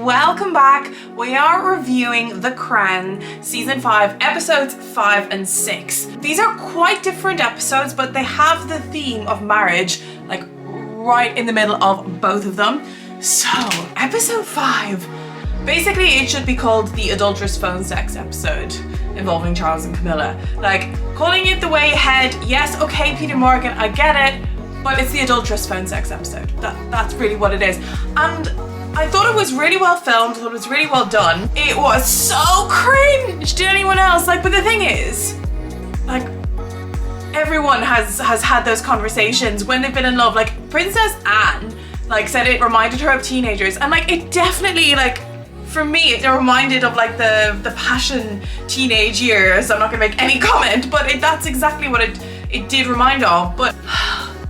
welcome back. We are reviewing The Crown season 5 episodes 5 and 6. These are quite different episodes, but they have the theme of marriage like right in the middle of both of them. So episode 5, basically it should be called the adulterous phone sex episode involving Charles and Camilla. Like, calling it the way ahead, yes, okay, Peter Morgan, I get it, but it's the adulterous phone sex episode. That's really what it is. And I thought it was really well filmed, I thought it was really well done. It was so cringe to anyone else. Like, but the thing is, like, everyone has had those conversations when they've been in love. Like, Princess Anne, like, said it reminded her of teenagers. And like, it definitely, like, for me, it reminded of like the passion teenage years. I'm not gonna make any comment, but that's exactly what it did remind of. But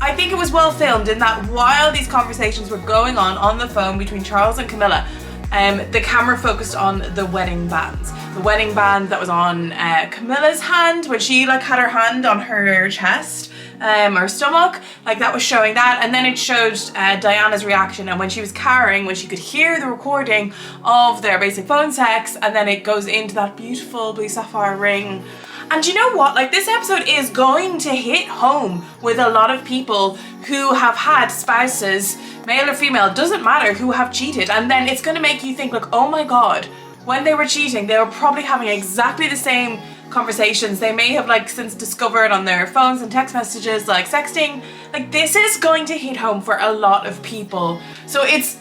I think it was well filmed in that while these conversations were going on the phone between Charles and Camilla, the camera focused on the wedding bands. The wedding band that was on Camilla's hand when she like had her hand on her chest, or stomach, like that was showing that, and then it showed Diana's reaction, and when she was carrying, when she could hear the recording of their basic phone sex, and then it goes into that beautiful blue sapphire ring. And you know what, like, this episode is going to hit home with a lot of people who have had spouses, male or female, doesn't matter, who have cheated. And then it's going to make you think, like, oh my god, when they were cheating, they were probably having exactly the same conversations. They may have like since discovered on their phones and text messages, like sexting. Like, this is going to hit home for a lot of people. So it's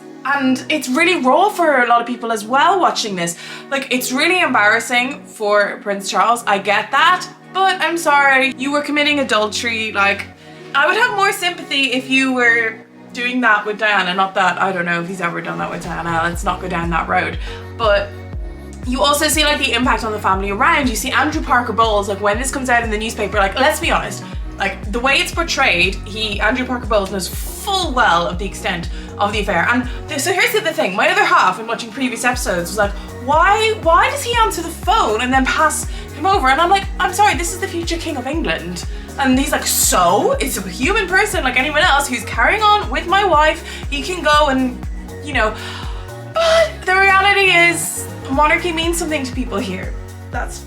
really raw for a lot of people as well watching this. Like, it's really embarrassing for Prince Charles, I get that, but I'm sorry, you were committing adultery. Like, I would have more sympathy if you were doing that with Diana. Not that, I don't know if he's ever done that with Diana, let's not go down that road. But you also see like the impact on the family around. You see Andrew Parker Bowles, like when this comes out in the newspaper, like, let's be honest, like the way it's portrayed, Andrew Parker Bowles knows full well of the extent of the affair. And so here's the other thing, my other half in watching previous episodes was like, why does he answer the phone and then pass him over? And I'm like, I'm sorry, this is the future King of England. And he's like, so? It's a human person like anyone else who's carrying on with my wife. He can go and, you know. But the reality is, monarchy means something to people here. That's,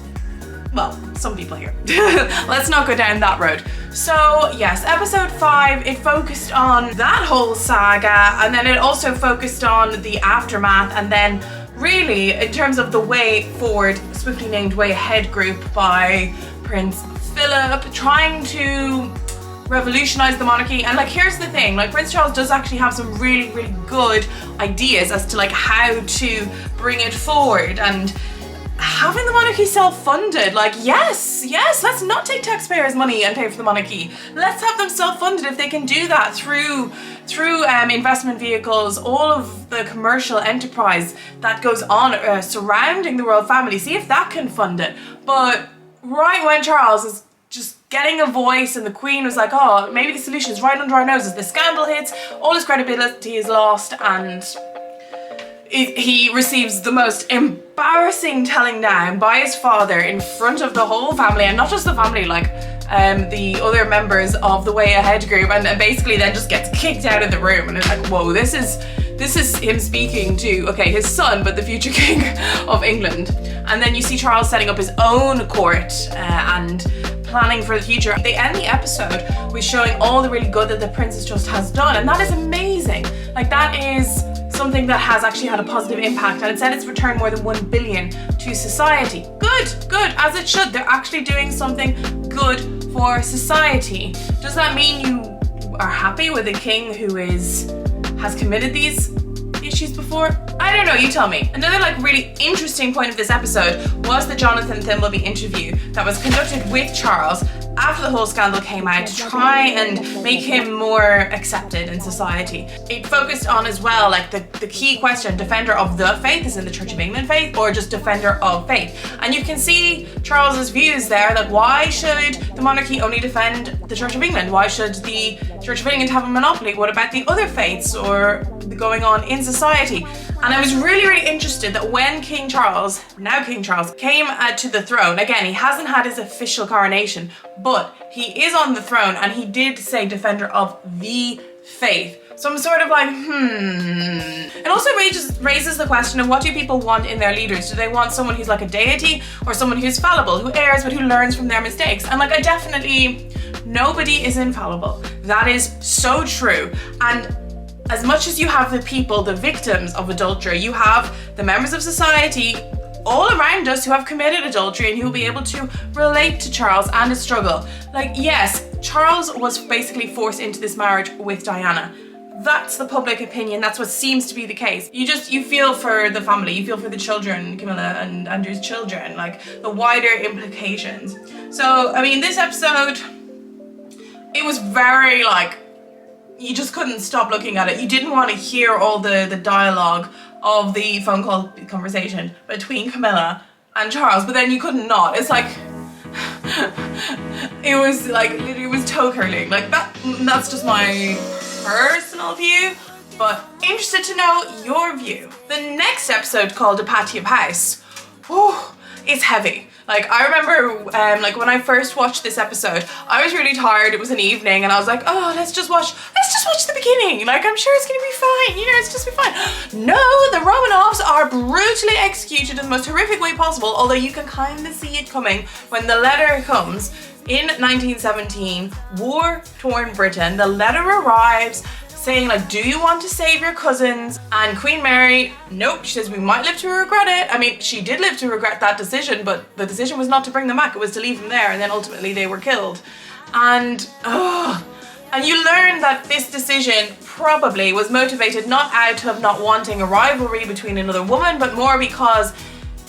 well, some people here. Let's not go down that road. So yes, episode 5, it focused on that whole saga, and then it also focused on the aftermath, and then really in terms of the way forward, swiftly named Way Ahead group by Prince Philip, trying to revolutionize the monarchy. And like, here's the thing, like, Prince Charles does actually have some really, really good ideas as to like how to bring it forward, and having the monarchy self-funded, like, yes, let's not take taxpayers' money and pay for the monarchy. Let's have them self-funded if they can do that through investment vehicles, all of the commercial enterprise that goes on surrounding the royal family. See if that can fund it. But right when Charles is just getting a voice and the Queen was like, oh, maybe the solution is right under our noses, the scandal hits, all his credibility is lost, and he receives the most embarrassing telling down by his father in front of the whole family, and not just the family, like the other members of the Way Ahead group, and basically then just gets kicked out of the room. And it's like, whoa, this is him speaking to, okay, his son, but the future King of England. And then you see Charles setting up his own court and planning for the future. They end the episode with showing all the really good that the princess just has done, and that is amazing. Like, that is something that has actually had a positive impact, and it said it's returned more than 1 billion to society. Good, as it should. They're actually doing something good for society. Does that mean you are happy with a king who has committed these issues before? I don't know, you tell me. Another like really interesting point of this episode was the Jonathan Thimbleby interview that was conducted with Charles after the whole scandal came out to try and make him more accepted in society. It focused on as well like the key question, defender of the faith, is in the Church of England faith, or just defender of faith. And you can see Charles's views there, like, why should the monarchy only defend the Church of England? Why should the Church of England have a monopoly? What about the other faiths or going on in society? And I was really, really interested that when King Charles, now King Charles, came to the throne, again, he hasn't had his official coronation, but he is on the throne, and he did say defender of the faith, So I'm sort of like, It also raises the question of what do people want in their leaders? Do they want someone who's like a deity or someone who's fallible, who errs but who learns from their mistakes? And like, nobody is infallible. That is so true. And as much as you have the people, the victims of adultery, you have the members of society all around us who have committed adultery and who will be able to relate to Charles and his struggle. Like, yes, Charles was basically forced into this marriage with Diana. That's the public opinion. That's what seems to be the case. You feel for the family, you feel for the children, Camilla and Andrew's children, like the wider implications. So, I mean, this episode, it was very like, you just couldn't stop looking at it. You didn't want to hear all the dialogue of the phone call conversation between Camilla and Charles, but then you couldn't not. It's like, it was toe curling. Like that's just my personal view, but interested to know your view. The next episode, called A Patio House, it's heavy. Like, I remember like when I first watched this episode, I was really tired. It was an evening and I was like, oh, let's just watch the beginning. Like, I'm sure it's gonna be fine, you know, it's just be fine. No, the Romanovs are brutally executed in the most horrific way possible, although you can kind of see it coming when the letter comes. In 1917, war-torn Britain, the letter arrives saying like, do you want to save your cousins? And Queen Mary, nope, she says we might live to regret it. I mean, she did live to regret that decision, but the decision was not to bring them back, it was to leave them there, and then ultimately they were killed. And you learn that this decision probably was motivated not out of not wanting a rivalry between another woman, but more because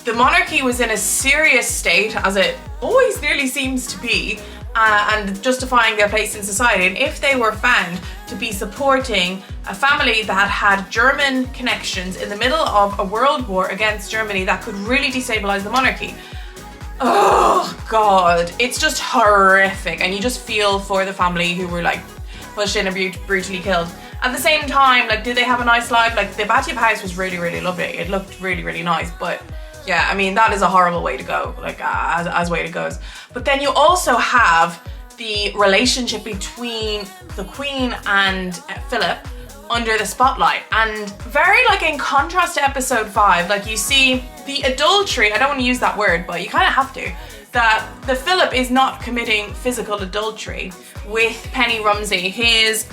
the monarchy was in a serious state, as it always nearly seems to be, and justifying their place in society. And if they were found to be supporting a family that had German connections in the middle of a world war against Germany that could really destabilize the monarchy, oh God, it's just horrific. And you just feel for the family who were like pushed in and brutally killed. At the same time, like, did they have a nice life? Like, the Battyap house was really, really lovely. It looked really, really nice, but yeah, I mean, that is a horrible way to go, like, as way it goes. But then you also have the relationship between the Queen and Philip under the spotlight. And very, like, in contrast to episode 5, like, you see the adultery, I don't want to use that word, but you kind of have to, that the Philip is not committing physical adultery with Penny Rumsey, his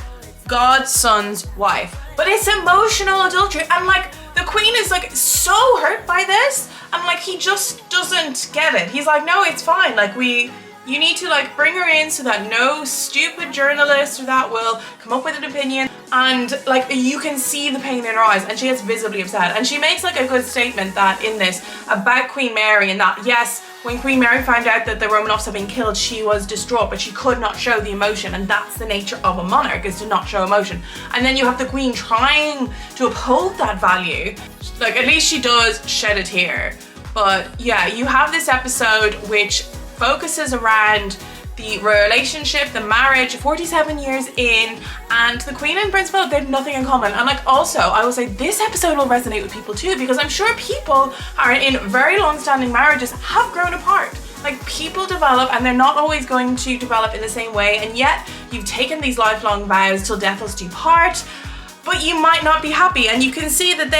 godson's wife, but it's emotional adultery. And like, the Queen is like so hurt by this, and like, he just doesn't get it. He's like, no, it's fine, like, you need to like bring her in so that no stupid journalist or that will come up with an opinion. And like, you can see the pain in her eyes, and she gets visibly upset. And she makes like a good statement that in this about Queen Mary, and that yes, when Queen Mary found out that the Romanovs had been killed, she was distraught, but she could not show the emotion, and that's the nature of a monarch, is to not show emotion. And then you have the Queen trying to uphold that value. Like, at least she does shed a tear. But yeah, you have this episode which focuses around the relationship, the marriage, 47 years in, and the Queen and Prince Philip, they have nothing in common. And like, also, I will say this episode will resonate with people too, because I'm sure people who are in very long-standing marriages have grown apart. Like, people develop, and they're not always going to develop in the same way, and yet you've taken these lifelong vows till death us do part, but you might not be happy. And you can see that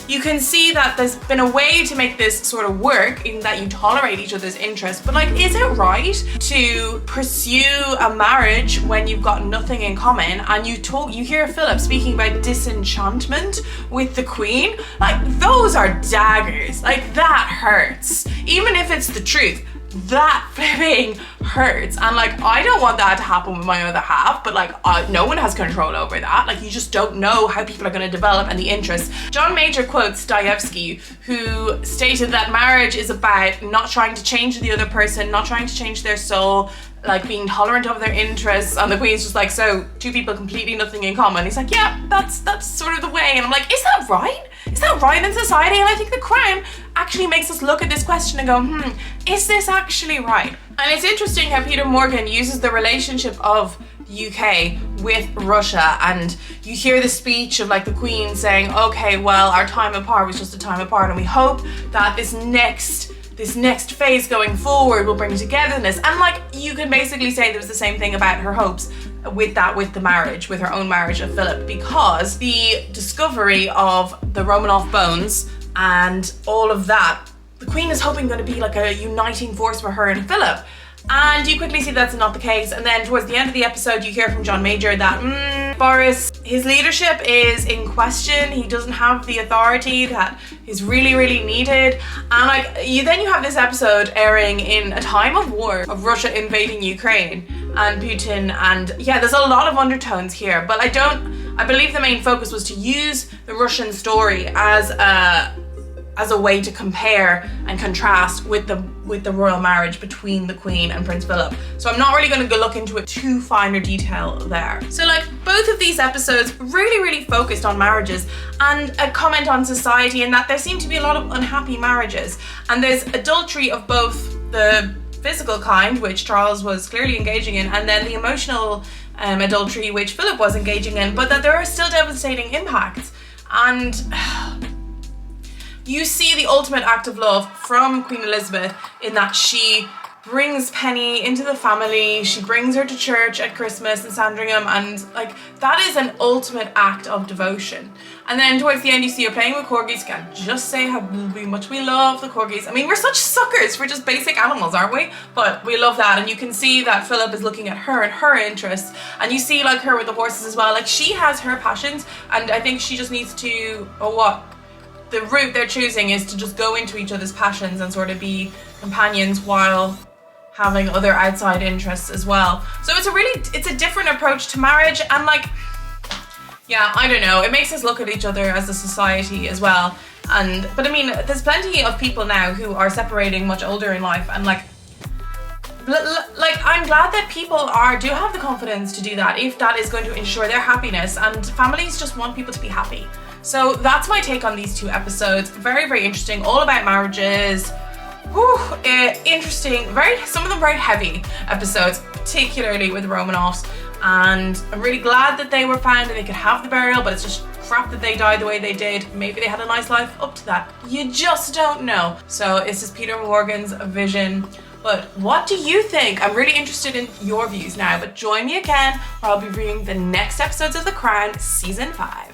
you can see that there's been a way to make this sort of work, in that you tolerate each other's interests. But like, is it right to pursue a marriage when you've got nothing in common? And you hear Philip speaking about disenchantment with the Queen. Like, those are daggers. Like, that hurts. Even if it's the truth, that flipping hurts. And like, I don't want that to happen with my other half, but like, no one has control over that. Like, you just don't know how people are going to develop and the interests. John Major quotes Dostoevsky, who stated that marriage is about not trying to change the other person, not trying to change their soul, like being tolerant of their interests. And the Queen's just like, so two people completely nothing in common. He's like, yeah, that's sort of the way. And I'm like, is that right? Is that right in society? And I think The Crown actually makes us look at this question and go, is this actually right? And it's interesting how Peter Morgan uses the relationship of UK with Russia, and you hear the speech of like the Queen saying, okay, well, our time apart was just a time apart, and we hope that this next phase going forward will bring togetherness. And like, you can basically say there was the same thing about her hopes with the marriage, with her own marriage of Philip, because the discovery of the Romanov bones and all of that, the Queen is hoping going to be like a uniting force for her and Philip. And you quickly see that's not the case. And then towards the end of the episode, you hear from John Major that Boris, his leadership is in question. He doesn't have the authority that is really, really needed. And like you have this episode airing in a time of war, of Russia invading Ukraine and Putin. And yeah, there's a lot of undertones here. But I believe the main focus was to use the Russian story as a way to compare and contrast with the royal marriage between the Queen and Prince Philip. So I'm not really going to go look into it too finer detail there. So like both of these episodes really, really focused on marriages and a comment on society, and that there seem to be a lot of unhappy marriages. And there's adultery of both the physical kind, which Charles was clearly engaging in, and then the emotional adultery, which Philip was engaging in, but that there are still devastating impacts. And you see the ultimate act of love from Queen Elizabeth in that she brings Penny into the family, she brings her to church at Christmas in Sandringham, and like that is an ultimate act of devotion. And then towards the end you see her playing with corgis. Can't just say how much we love the corgis. I mean, we're such suckers for just basic animals, aren't we? But we love that, and you can see that Philip is looking at her and her interests, and you see like her with the horses as well. Like she has her passions, and I think she just needs to, the route they're choosing is to just go into each other's passions and sort of be companions while having other outside interests as well. So it's a different approach to marriage, and like, yeah, I don't know, it makes us look at each other as a society as well. But I mean, there's plenty of people now who are separating much older in life, and like I'm glad that people do have the confidence to do that if that is going to ensure their happiness, and families just want people to be happy. So that's my take on these two episodes. Very, very interesting, all about marriages. Interesting, some of them very heavy episodes, particularly with the Romanovs. And I'm really glad that they were found and they could have the burial, but it's just crap that they died the way they did. Maybe they had a nice life up to that. You just don't know. So this is Peter Morgan's vision. But what do you think? I'm really interested in your views now, but join me again where I'll be reviewing the next episodes of The Crown Season 5.